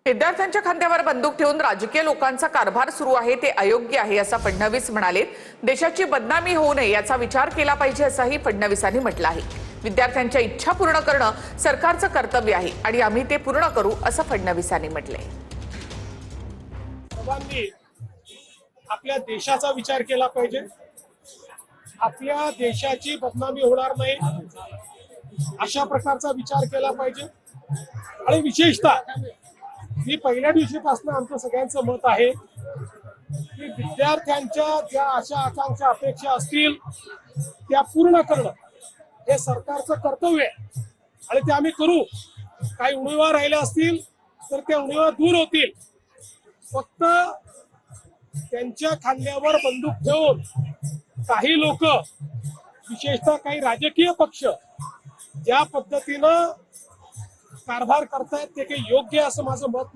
विद्यार्थ्यांच्या खांद्यावर बंदूक ठेवून राजकीय लोकांचा कारभार सुरू आहे ते अयोग्य आहे असं फडणवीस म्हणाले। देशाची बदनामी होऊ नये याचा विचार केला पाहिजे असंही फडणवीसांनी म्हटलं आहे। विद्यार्थ्यांच्या इच्छा पूर्ण करणं सरकारचं कर्तव्य आहे आणि आम्ही ते पूर्ण करू असं फडणवीसांनी म्हटले। सर्वांनी आपल्या देशाचा विचार केला पाहिजे, आपल्या देशाची बदनामी होणार नाही अशा प्रकारचा विचार केला पाहिजे। आणि विशेषतः मी पहिल्या दिवशीपासून आमचं सगळ्यांचं मत आहे की विद्यार्थ्यांच्या ज्या आशा आकांक्षा अपेक्षा असतील त्या पूर्ण करणं हे सरकारचं कर्तव्य आहे आणि ते आम्ही करू। काही उणिवा राहिल्या असतील तर त्या उणिवा दूर होतील। फक्त त्यांच्या खांद्यावर बंदूक ठेवून काही लोक, विशेषतः काही राजकीय पक्ष ज्या पद्धतीनं कारभार करतायत ते काही योग्य असं माझं मत